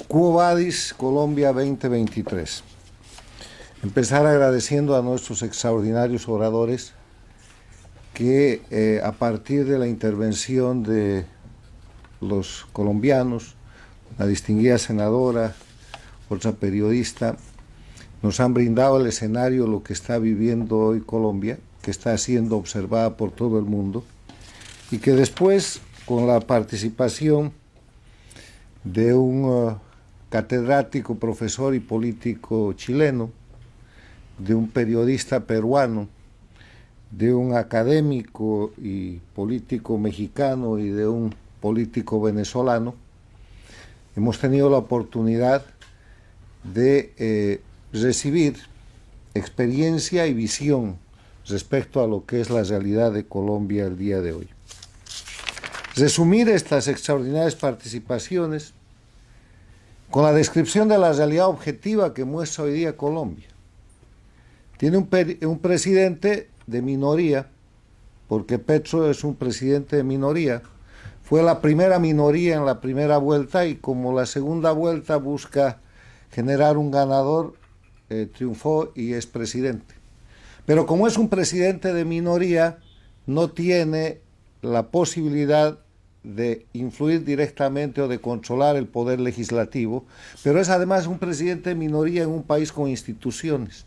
Quo Vadis Colombia 2023. Empezar agradeciendo a nuestros extraordinarios oradores que a partir de la intervención de los colombianos, la distinguida senadora, otra periodista, nos han brindado el escenario de lo que está viviendo hoy Colombia, que está siendo observada por todo el mundo, y que después, con la participación de un catedrático, profesor y político chileno, de un periodista peruano, de un académico y político mexicano y de un político venezolano, hemos tenido la oportunidad de recibir experiencia y visión respecto a lo que es la realidad de Colombia el día de hoy. Resumir estas extraordinarias participaciones con la descripción de la realidad objetiva que muestra hoy día Colombia. Tiene un presidente de minoría, porque Petro es un presidente de minoría. Fue la primera minoría en la primera vuelta y como la segunda vuelta busca generar un ganador, triunfó y es presidente. Pero como es un presidente de minoría, no tiene la posibilidad de influir directamente o de controlar el poder legislativo, pero es además un presidente de minoría en un país con instituciones,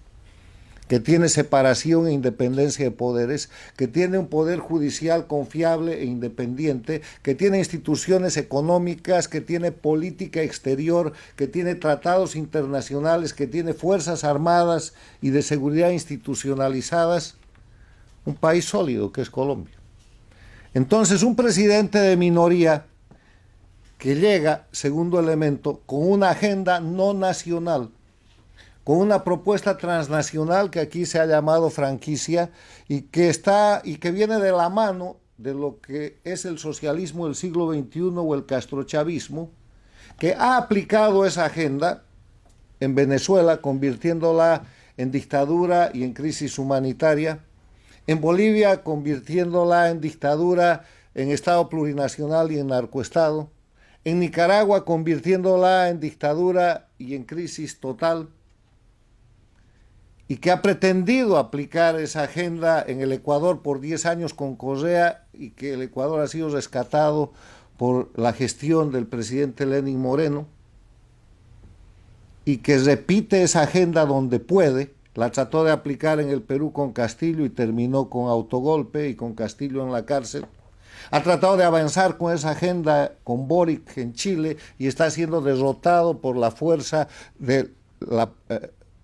que tiene separación e independencia de poderes, que tiene un poder judicial confiable e independiente, que tiene instituciones económicas, que tiene política exterior, que tiene tratados internacionales, que tiene fuerzas armadas y de seguridad institucionalizadas, un país sólido que es Colombia. Entonces, un presidente de minoría que llega, segundo elemento, con una agenda no nacional, con una propuesta transnacional que aquí se ha llamado franquicia y que viene de la mano de lo que es el socialismo del siglo XXI o el castrochavismo, que ha aplicado esa agenda en Venezuela, convirtiéndola en dictadura y en crisis humanitaria, en Bolivia, convirtiéndola en dictadura, en Estado plurinacional y en narcoestado, en Nicaragua, convirtiéndola en dictadura y en crisis total, y que ha pretendido aplicar esa agenda en el Ecuador por 10 años con Correa y que el Ecuador ha sido rescatado por la gestión del presidente Lenín Moreno, y que repite esa agenda donde puede. La trató de aplicar en el Perú con Castillo y terminó con autogolpe y con Castillo en la cárcel. Ha tratado de avanzar con esa agenda con Boric en Chile y está siendo derrotado por la fuerza de la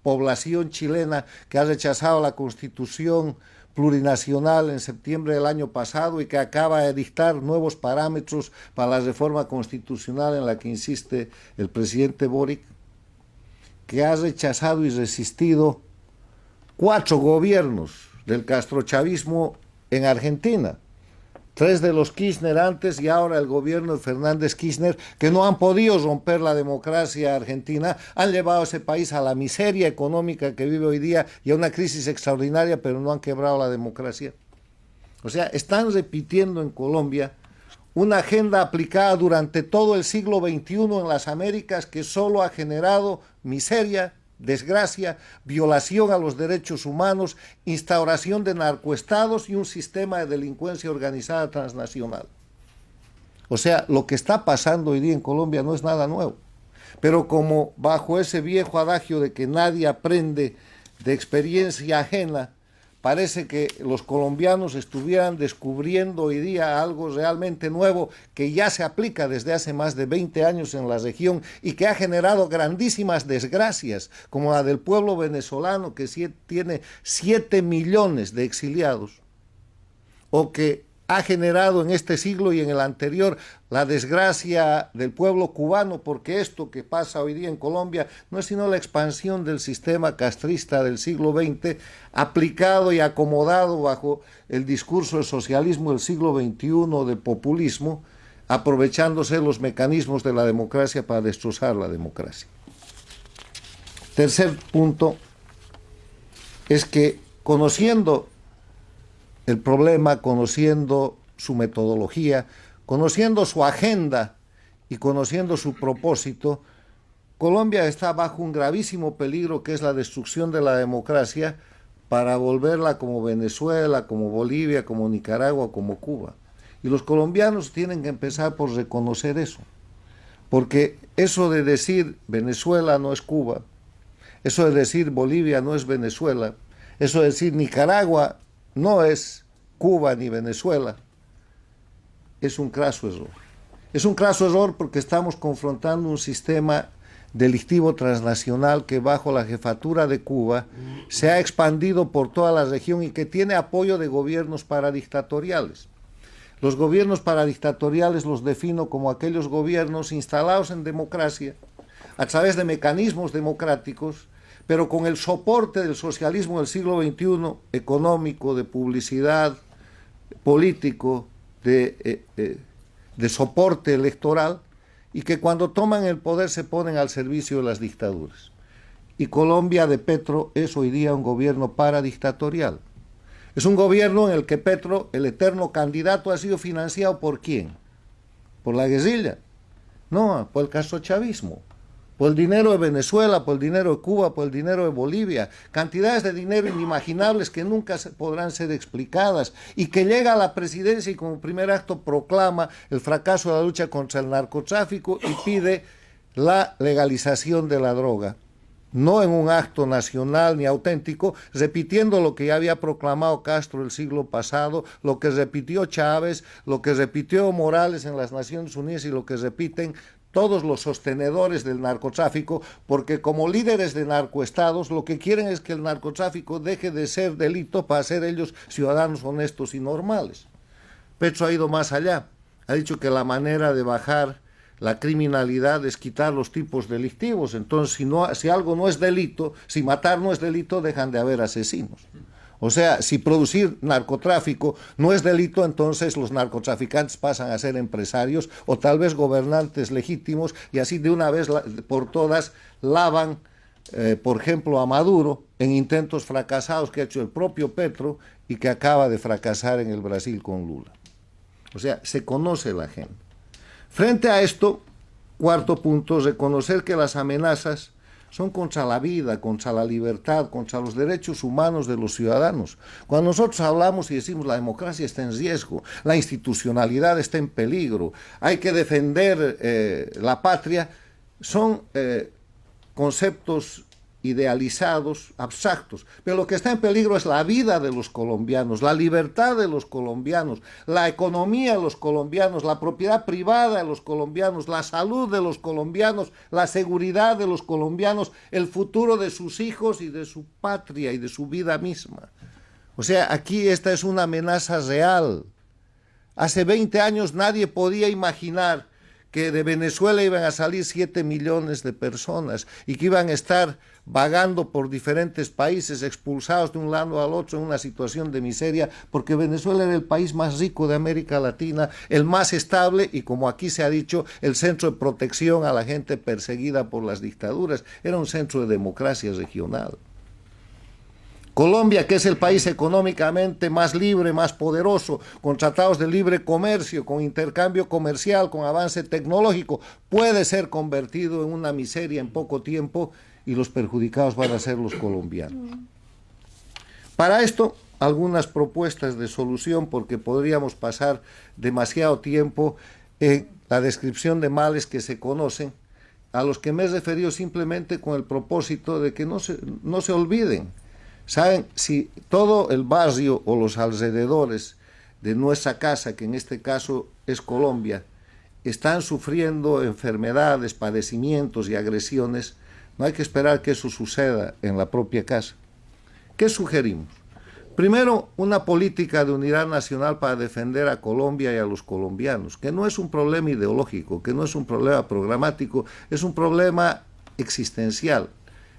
población chilena que ha rechazado la Constitución plurinacional en septiembre del año pasado y que acaba de dictar nuevos parámetros para la reforma constitucional en la que insiste el presidente Boric, que ha rechazado y resistido 4 gobiernos del castrochavismo en Argentina, 3 de los Kirchner antes y ahora el gobierno de Fernández Kirchner, que no han podido romper la democracia argentina, han llevado a ese país a la miseria económica que vive hoy día y a una crisis extraordinaria, pero no han quebrado la democracia. O sea, están repitiendo en Colombia una agenda aplicada durante todo el siglo XXI en las Américas que solo ha generado miseria, desgracia, violación a los derechos humanos, instauración de narcoestados y un sistema de delincuencia organizada transnacional. O sea, lo que está pasando hoy día en Colombia no es nada nuevo. Pero como bajo ese viejo adagio de que nadie aprende de experiencia ajena, parece que los colombianos estuvieran descubriendo hoy día algo realmente nuevo que ya se aplica desde hace más de 20 años en la región y que ha generado grandísimas desgracias, como la del pueblo venezolano que tiene 7 millones de exiliados, o que ha generado en este siglo y en el anterior la desgracia del pueblo cubano, porque esto que pasa hoy día en Colombia no es sino la expansión del sistema castrista del siglo XX, aplicado y acomodado bajo el discurso del socialismo del siglo XXI, del populismo, aprovechándose los mecanismos de la democracia para destrozar la democracia. Tercer punto es que conociendo el problema, conociendo su metodología, conociendo su agenda y conociendo su propósito, Colombia está bajo un gravísimo peligro que es la destrucción de la democracia para volverla como Venezuela, como Bolivia, como Nicaragua, como Cuba. Y los colombianos tienen que empezar por reconocer eso. Porque eso de decir Venezuela no es Cuba, eso de decir Bolivia no es Venezuela, eso de decir Nicaragua no es Cuba ni Venezuela, es un craso error. Es un craso error porque estamos confrontando un sistema delictivo transnacional que bajo la jefatura de Cuba se ha expandido por toda la región y que tiene apoyo de gobiernos paradictatoriales. Los gobiernos paradictatoriales los defino como aquellos gobiernos instalados en democracia, a través de mecanismos democráticos, pero con el soporte del socialismo del siglo XXI, económico, de publicidad, político, de soporte electoral, y que cuando toman el poder se ponen al servicio de las dictaduras. Y Colombia de Petro es hoy día un gobierno paradictatorial. Es un gobierno en el que Petro, el eterno candidato, ha sido financiado ¿por quién? ¿Por la guerrilla? No, por el castrochavismo. Por el dinero de Venezuela, por el dinero de Cuba, por el dinero de Bolivia. Cantidades de dinero inimaginables que nunca podrán ser explicadas y que llega a la presidencia y como primer acto proclama el fracaso de la lucha contra el narcotráfico y pide la legalización de la droga. No en un acto nacional ni auténtico, repitiendo lo que ya había proclamado Castro el siglo pasado, lo que repitió Chávez, lo que repitió Morales en las Naciones Unidas y lo que repiten todos los sostenedores del narcotráfico, porque como líderes de narcoestados lo que quieren es que el narcotráfico deje de ser delito para ser ellos ciudadanos honestos y normales. Petro ha ido más allá, ha dicho que la manera de bajar la criminalidad es quitar los tipos delictivos. Entonces, si algo no es delito, si matar no es delito, dejan de haber asesinos. O sea, si producir narcotráfico no es delito, entonces los narcotraficantes pasan a ser empresarios o tal vez gobernantes legítimos y así de una vez por todas lavan, por ejemplo, a Maduro en intentos fracasados que ha hecho el propio Petro y que acaba de fracasar en el Brasil con Lula. O sea, se conoce la gente. Frente a esto, cuarto punto, reconocer que las amenazas son contra la vida, contra la libertad, contra los derechos humanos de los ciudadanos. Cuando nosotros hablamos y decimos la democracia está en riesgo, la institucionalidad está en peligro, hay que defender la patria, son conceptos idealizados, abstractos, pero lo que está en peligro es la vida de los colombianos, la libertad de los colombianos, la economía de los colombianos, la propiedad privada de los colombianos, la salud de los colombianos, la seguridad de los colombianos, el futuro de sus hijos y de su patria y de su vida misma. O sea, aquí esta es una amenaza real. Hace 20 años nadie podía imaginar que de Venezuela iban a salir 7 millones de personas y que iban a estar vagando por diferentes países, expulsados de un lado al otro en una situación de miseria, porque Venezuela era el país más rico de América Latina, el más estable y, como aquí se ha dicho, el centro de protección a la gente perseguida por las dictaduras. Era un centro de democracia regional. Colombia, que es el país económicamente más libre, más poderoso, con tratados de libre comercio, con intercambio comercial, con avance tecnológico, puede ser convertido en una miseria en poco tiempo y los perjudicados van a ser los colombianos. Para esto, algunas propuestas de solución, porque podríamos pasar demasiado tiempo en la descripción de males que se conocen, a los que me he referido simplemente con el propósito de que no se olviden. Saben, si todo el barrio o los alrededores de nuestra casa, que en este caso es Colombia, están sufriendo enfermedades, padecimientos y agresiones, no hay que esperar que eso suceda en la propia casa. ¿Qué sugerimos? Primero, una política de unidad nacional para defender a Colombia y a los colombianos, que no es un problema ideológico, que no es un problema programático, es un problema existencial.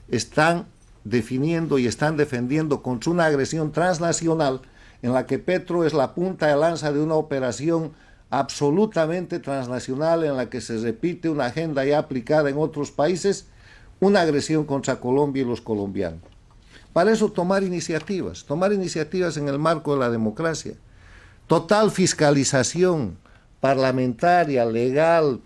Están definiendo y están defendiendo contra una agresión transnacional en la que Petro es la punta de lanza de una operación absolutamente transnacional en la que se repite una agenda ya aplicada en otros países, una agresión contra Colombia y los colombianos. Para eso tomar iniciativas en el marco de la democracia, total fiscalización parlamentaria, legal,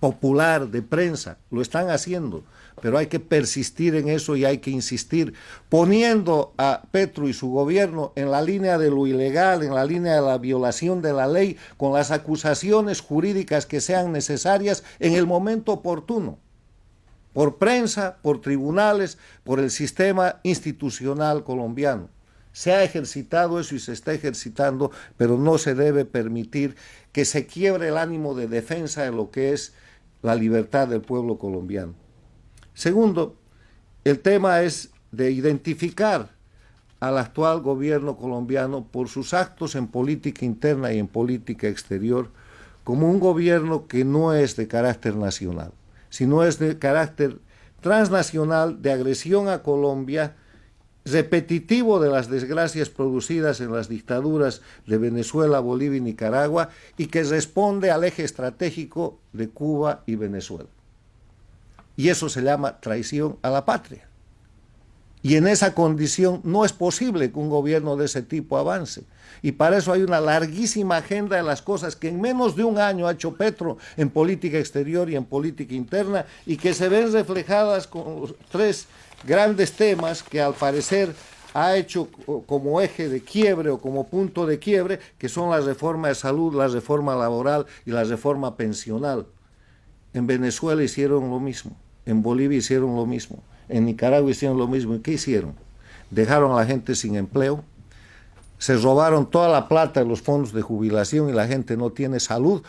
popular, de prensa, lo están haciendo, pero hay que persistir en eso y hay que insistir, poniendo a Petro y su gobierno en la línea de lo ilegal, en la línea de la violación de la ley, con las acusaciones jurídicas que sean necesarias en el momento oportuno, por prensa, por tribunales, por el sistema institucional colombiano. Se ha ejercitado eso y se está ejercitando, pero no se debe permitir que se quiebre el ánimo de defensa de lo que es la libertad del pueblo colombiano. Segundo, el tema es de identificar al actual gobierno colombiano por sus actos en política interna y en política exterior como un gobierno que no es de carácter nacional, sino es de carácter transnacional, de agresión a Colombia, repetitivo de las desgracias producidas en las dictaduras de Venezuela, Bolivia y Nicaragua, y que responde al eje estratégico de Cuba y Venezuela. Y eso se llama traición a la patria. Y en esa condición no es posible que un gobierno de ese tipo avance. Y para eso hay una larguísima agenda de las cosas que en menos de un año ha hecho Petro en política exterior y en política interna, y que se ven reflejadas con los tres grandes temas que al parecer ha hecho como eje de quiebre o como punto de quiebre, que son la reforma de salud, la reforma laboral y la reforma pensional. En Venezuela hicieron lo mismo, en Bolivia hicieron lo mismo, en Nicaragua hicieron lo mismo. ¿Y qué hicieron? Dejaron a la gente sin empleo, se robaron toda la plata de los fondos de jubilación y la gente no tiene salud,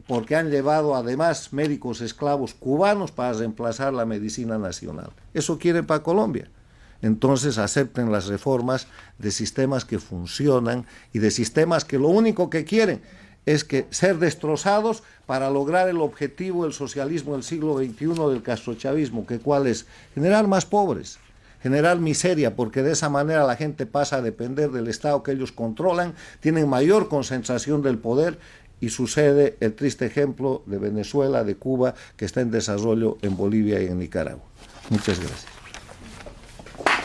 porque han llevado además médicos esclavos cubanos para reemplazar la medicina nacional. Eso quieren para Colombia. Entonces acepten las reformas de sistemas que funcionan y de sistemas que lo único que quieren es que ser destrozados para lograr el objetivo del socialismo del siglo XXI, del castrochavismo, que cuál es generar más pobres, generar miseria, porque de esa manera la gente pasa a depender del Estado que ellos controlan, tienen mayor concentración del poder y sucede el triste ejemplo de Venezuela, de Cuba, que está en desarrollo en Bolivia y en Nicaragua. Muchas gracias.